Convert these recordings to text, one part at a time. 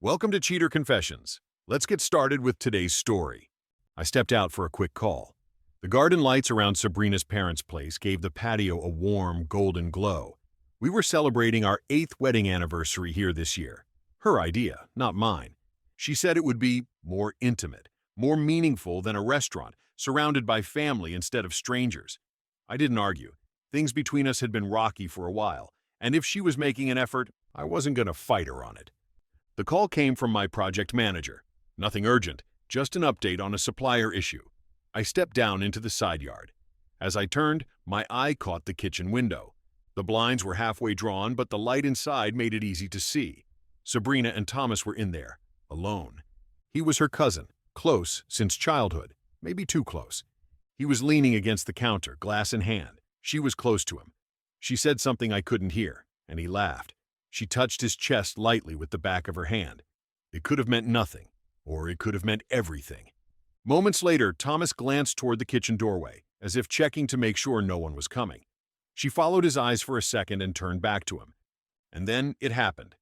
Welcome to Cheater Confessions. Let's get started with today's story. I stepped out for a quick call. The garden lights around Sabrina's parents' place gave the patio a warm, golden glow. We were celebrating our 8th wedding anniversary here this year. Her idea, not mine. She said it would be more intimate, more meaningful than a restaurant, surrounded by family instead of strangers. I didn't argue. Things between us had been rocky for a while, and if she was making an effort, I wasn't going to fight her on it. The call came from my project manager. Nothing urgent, just an update on a supplier issue. I stepped down into the side yard. As I turned, my eye caught the kitchen window. The blinds were halfway drawn, but the light inside made it easy to see. Sabrina and Thomas were in there, alone. He was her cousin, close since childhood, maybe too close. He was leaning against the counter, glass in hand. She was close to him. She said something I couldn't hear, and he laughed. She touched his chest lightly with the back of her hand. It could have meant nothing, or it could have meant everything. Moments later, Thomas glanced toward the kitchen doorway, as if checking to make sure no one was coming. She followed his eyes for a second and turned back to him. And then it happened.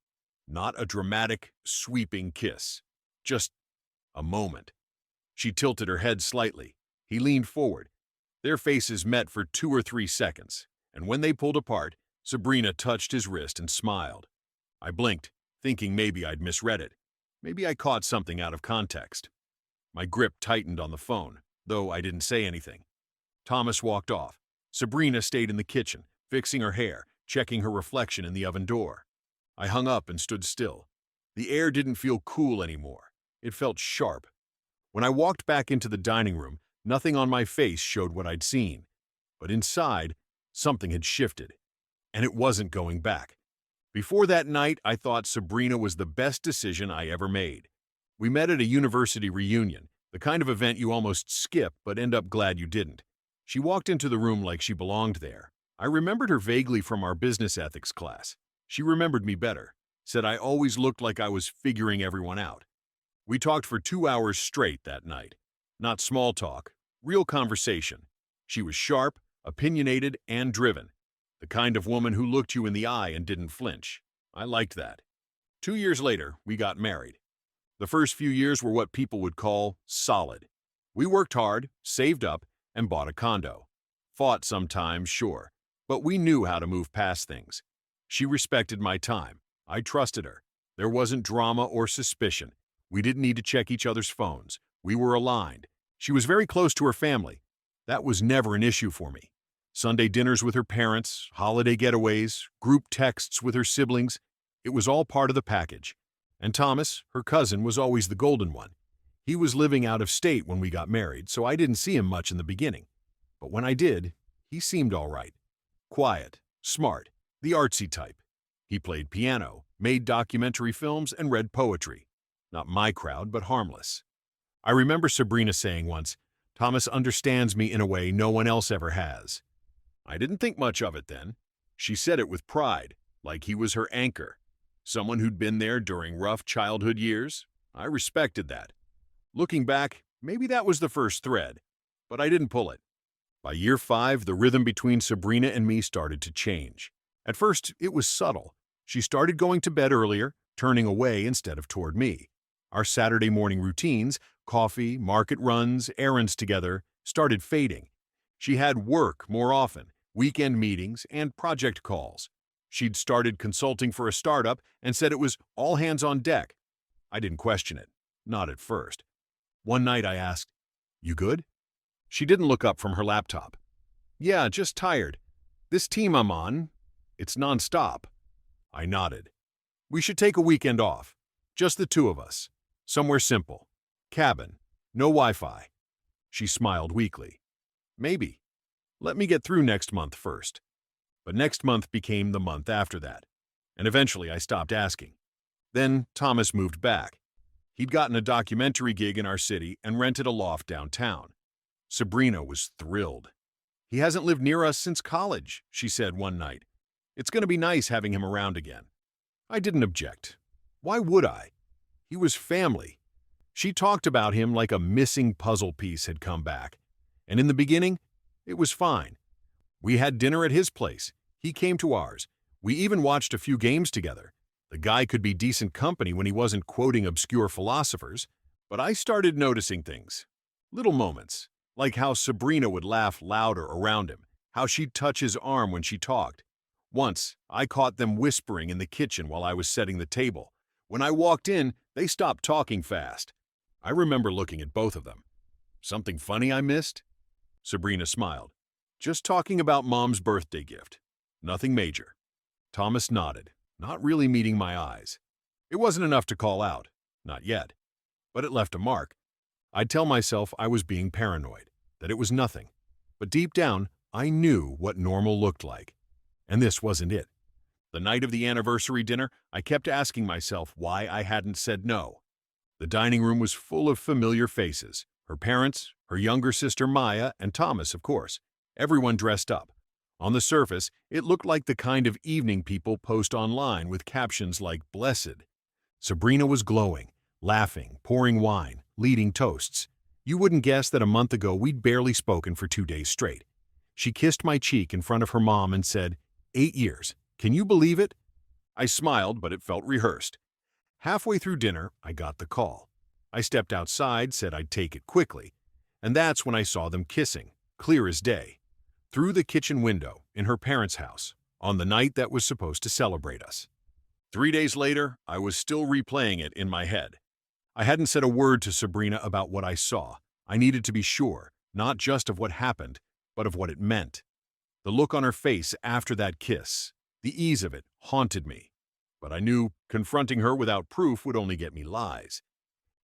Not a dramatic, sweeping kiss. Just a moment. She tilted her head slightly. He leaned forward. Their faces met for 2 or 3 seconds, and when they pulled apart, Sabrina touched his wrist and smiled. I blinked, thinking maybe I'd misread it. Maybe I caught something out of context. My grip tightened on the phone, though I didn't say anything. Thomas walked off. Sabrina stayed in the kitchen, fixing her hair, checking her reflection in the oven door. I hung up and stood still. The air didn't feel cool anymore. It felt sharp. When I walked back into the dining room, nothing on my face showed what I'd seen. But inside, something had shifted. And it wasn't going back. Before that night, I thought Sabrina was the best decision I ever made. We met at a university reunion, the kind of event you almost skip but end up glad you didn't. She walked into the room like she belonged there. I remembered her vaguely from our business ethics class. She remembered me better, said I always looked like I was figuring everyone out. We talked for 2 hours straight that night. Not small talk, real conversation. She was sharp, opinionated, and driven. The kind of woman who looked you in the eye and didn't flinch. I liked that. 2 years later, we got married. The first few years were what people would call solid. We worked hard, saved up, and bought a condo. Fought sometimes, sure, but we knew how to move past things. She respected my time. I trusted her. There wasn't drama or suspicion. We didn't need to check each other's phones. We were aligned. She was very close to her family. That was never an issue for me. Sunday dinners with her parents, holiday getaways, group texts with her siblings. It was all part of the package. And Thomas, her cousin, was always the golden one. He was living out of state when we got married, so I didn't see him much in the beginning. But when I did, he seemed all right. Quiet, smart, the artsy type. He played piano, made documentary films, and read poetry. Not my crowd, but harmless. I remember Sabrina saying once, "Thomas understands me in a way no one else ever has." I didn't think much of it then. She said it with pride, like he was her anchor. Someone who'd been there during rough childhood years. I respected that. Looking back, maybe that was the first thread, but I didn't pull it. By year 5, the rhythm between Sabrina and me started to change. At first, it was subtle. She started going to bed earlier, turning away instead of toward me. Our Saturday morning routines, coffee, market runs, errands together, started fading. She had work more often, weekend meetings, and project calls. She'd started consulting for a startup and said it was all hands on deck. I didn't question it, not at first. One night I asked, "You good?" She didn't look up from her laptop. "Yeah, just tired. This team I'm on, it's nonstop." I nodded. "We should take a weekend off. Just the 2 of us. Somewhere simple. Cabin. No Wi-Fi." She smiled weakly. "Maybe. Let me get through next month first." But next month became the month after that, and eventually I stopped asking. Then Thomas moved back. He'd gotten a documentary gig in our city and rented a loft downtown. Sabrina was thrilled. "He hasn't lived near us since college," she said one night. "It's going to be nice having him around again." I didn't object. Why would I? He was family. She talked about him like a missing puzzle piece had come back. And in the beginning, it was fine. We had dinner at his place. He came to ours. We even watched a few games together. The guy could be decent company when he wasn't quoting obscure philosophers, but I started noticing things. Little moments, like how Sabrina would laugh louder around him, how she'd touch his arm when she talked. Once, I caught them whispering in the kitchen while I was setting the table. When I walked in, they stopped talking fast. I remember looking at both of them. Something funny I missed? Sabrina smiled. Just talking about Mom's birthday gift. Nothing major. Thomas nodded, not really meeting my eyes. It wasn't enough to call out. Not yet. But it left a mark. I'd tell myself I was being paranoid, that it was nothing. But deep down, I knew what normal looked like. And this wasn't it. The night of the anniversary dinner, I kept asking myself why I hadn't said no. The dining room was full of familiar faces. Her parents, her younger sister Maya, and Thomas, of course. Everyone dressed up. On the surface, it looked like the kind of evening people post online with captions like "Blessed." Sabrina was glowing, laughing, pouring wine, leading toasts. You wouldn't guess that a month ago we'd barely spoken for 2 days straight. She kissed my cheek in front of her mom and said, "8 years. Can you believe it?" I smiled, but it felt rehearsed. Halfway through dinner, I got the call. I stepped outside, said I'd take it quickly, and that's when I saw them kissing, clear as day, through the kitchen window in her parents' house, on the night that was supposed to celebrate us. 3 days later, I was still replaying it in my head. I hadn't said a word to Sabrina about what I saw. I needed to be sure, not just of what happened, but of what it meant. The look on her face after that kiss, the ease of it, haunted me. But I knew confronting her without proof would only get me lies.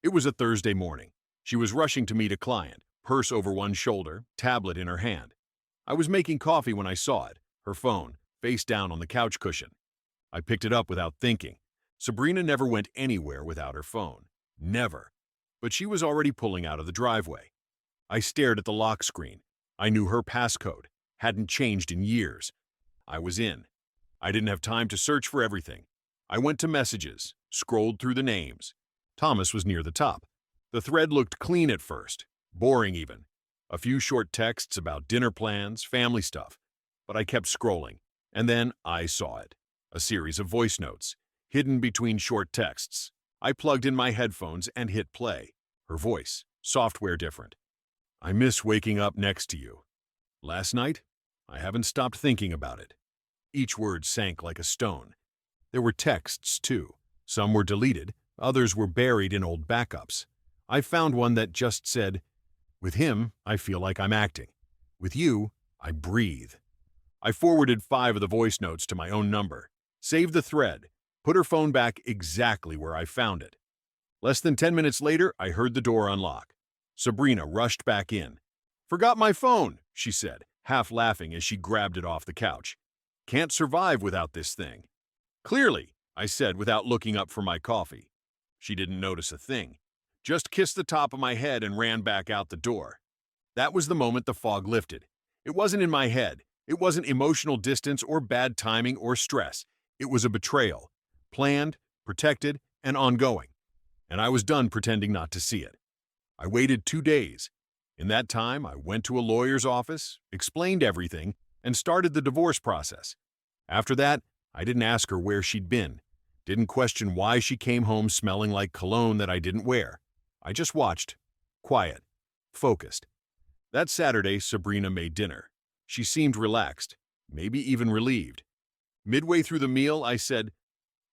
It was a Thursday morning. She was rushing to meet a client, purse over one shoulder, tablet in her hand. I was making coffee when I saw it, her phone, face down on the couch cushion. I picked it up without thinking. Sabrina never went anywhere without her phone. Never. But she was already pulling out of the driveway. I stared at the lock screen. I knew her passcode. Hadn't changed in years. I was in. I didn't have time to search for everything. I went to messages, scrolled through the names. Thomas was near the top. The thread looked clean at first, boring even. A few short texts about dinner plans, family stuff. But I kept scrolling, and then I saw it. A series of voice notes, hidden between short texts. I plugged in my headphones and hit play. Her voice, software different. "I miss waking up next to you. Last night, I haven't stopped thinking about it." Each word sank like a stone. There were texts, too. Some were deleted, others were buried in old backups. I found one that just said, "With him, I feel like I'm acting. With you, I breathe." I forwarded 5 of the voice notes to my own number, saved the thread, put her phone back exactly where I found it. Less than 10 minutes later, I heard the door unlock. Sabrina rushed back in. "Forgot my phone," she said, half laughing as she grabbed it off the couch. "Can't survive without this thing." "Clearly," I said without looking up from my coffee. She didn't notice a thing. Just kissed the top of my head and ran back out the door. That was the moment the fog lifted. It wasn't in my head. It wasn't emotional distance or bad timing or stress. It was a betrayal. Planned, protected, and ongoing. And I was done pretending not to see it. I waited 2 days. In that time, I went to a lawyer's office, explained everything, and started the divorce process. After that, I didn't ask her where she'd been. Didn't question why she came home smelling like cologne that I didn't wear. I just watched. Quiet. Focused. That Saturday, Sabrina made dinner. She seemed relaxed, maybe even relieved. Midway through the meal, I said,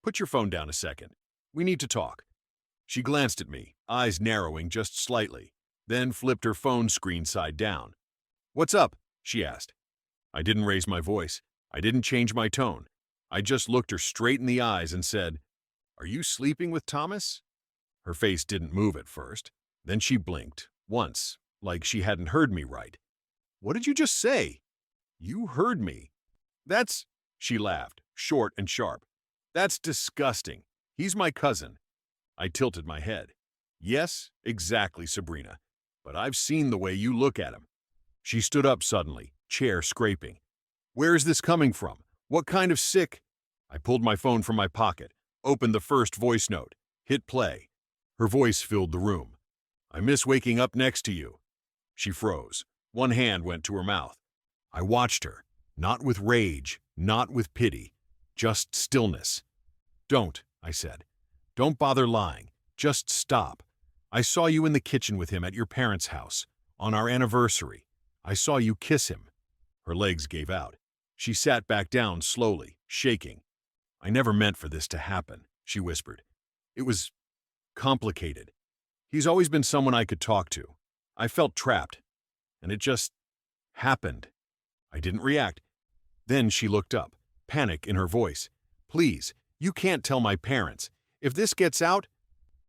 "Put your phone down a second. We need to talk." She glanced at me, eyes narrowing just slightly, then flipped her phone screen side down. "What's up?" she asked. I didn't raise my voice. I didn't change my tone. I just looked her straight in the eyes and said, "Are you sleeping with Thomas?" Her face didn't move at first. Then she blinked, once, like she hadn't heard me right. "What did you just say?" "You heard me." "That's," she laughed, short and sharp. "That's disgusting. He's my cousin." I tilted my head. "Yes, exactly, Sabrina. But I've seen the way you look at him." She stood up suddenly, chair scraping. "Where is this coming from? What kind of sick—" I pulled my phone from my pocket, opened the first voice note, hit play. Her voice filled the room. "I miss waking up next to you." She froze. One hand went to her mouth. I watched her, not with rage, not with pity, just stillness. "Don't," I said. "Don't bother lying. Just stop. I saw you in the kitchen with him at your parents' house, on our anniversary. I saw you kiss him." Her legs gave out. She sat back down slowly, shaking. "I never meant for this to happen," she whispered. "It was complicated. He's always been someone I could talk to. I felt trapped, and it just happened." I didn't react. Then she looked up, panic in her voice. "Please, you can't tell my parents. If this gets out—"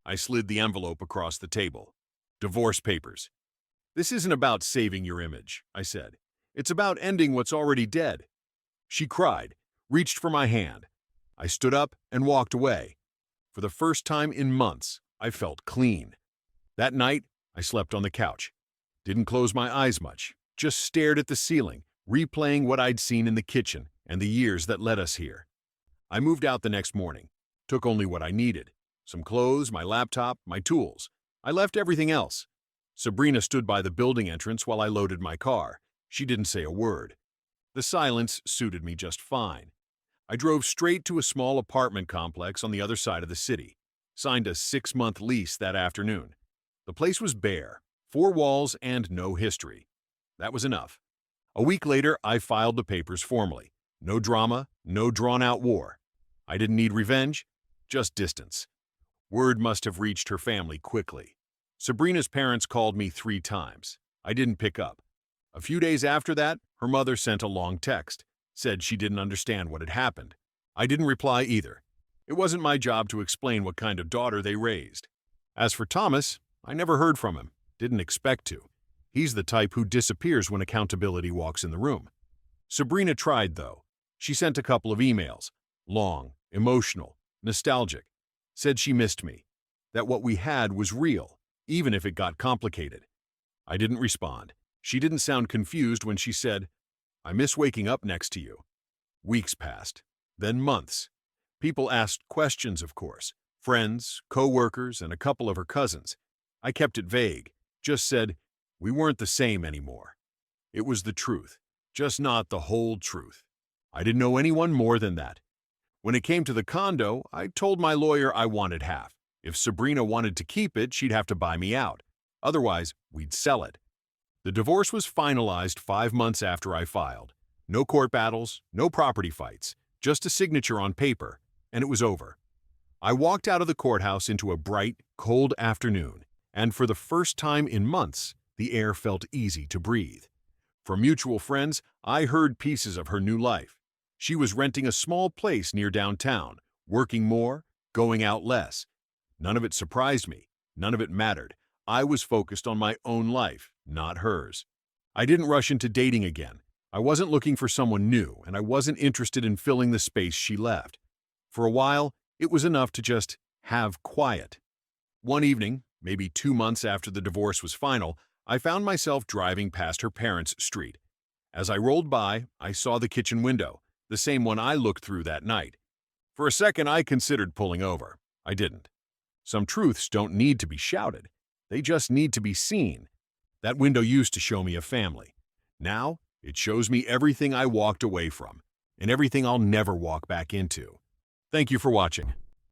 I slid the envelope across the table. "Divorce papers." "This isn't about saving your image," I said. "It's about ending what's already dead." She cried, reached for my hand. I stood up and walked away. For the first time in months, I felt clean. That night, I slept on the couch. Didn't close my eyes much, just stared at the ceiling, replaying what I'd seen in the kitchen and the years that led us here. I moved out the next morning, took only what I needed. Some clothes, my laptop, my tools. I left everything else. Sabrina stood by the building entrance while I loaded my car. She didn't say a word. The silence suited me just fine. I drove straight to a small apartment complex on the other side of the city. Signed a 6-month lease that afternoon. The place was bare, 4 walls and no history. That was enough. A week later, I filed the papers formally. No drama, no drawn-out war. I didn't need revenge, just distance. Word must have reached her family quickly. Sabrina's parents called me 3 times. I didn't pick up. A few days after that, her mother sent a long text, said she didn't understand what had happened. I didn't reply either. It wasn't my job to explain what kind of daughter they raised. As for Thomas, I never heard from him, didn't expect to. He's the type who disappears when accountability walks in the room. Sabrina tried, though. She sent a couple of emails, long, emotional, nostalgic. Said she missed me, that what we had was real, even if it got complicated. I didn't respond. She didn't sound confused when she said, "I miss waking up next to you." Weeks passed, then months. People asked questions, of course. Friends, co-workers, and a couple of her cousins. I kept it vague, just said, we weren't the same anymore. It was the truth, just not the whole truth. I didn't know anyone more than that. When it came to the condo, I told my lawyer I wanted half. If Sabrina wanted to keep it, she'd have to buy me out. Otherwise, we'd sell it. The divorce was finalized 5 months after I filed. No court battles, no property fights, just a signature on paper, and it was over. I walked out of the courthouse into a bright, cold afternoon, and for the first time in months, the air felt easy to breathe. From mutual friends, I heard pieces of her new life. She was renting a small place near downtown, working more, going out less. None of it surprised me. None of it mattered. I was focused on my own life, not hers. I didn't rush into dating again. I wasn't looking for someone new, and I wasn't interested in filling the space she left. For a while, it was enough to just have quiet. One evening, maybe 2 months after the divorce was final, I found myself driving past her parents' street. As I rolled by, I saw the kitchen window, the same one I looked through that night. For a second, I considered pulling over. I didn't. Some truths don't need to be shouted. They just need to be seen. That window used to show me a family. Now, it shows me everything I walked away from, and everything I'll never walk back into. Thank you for watching.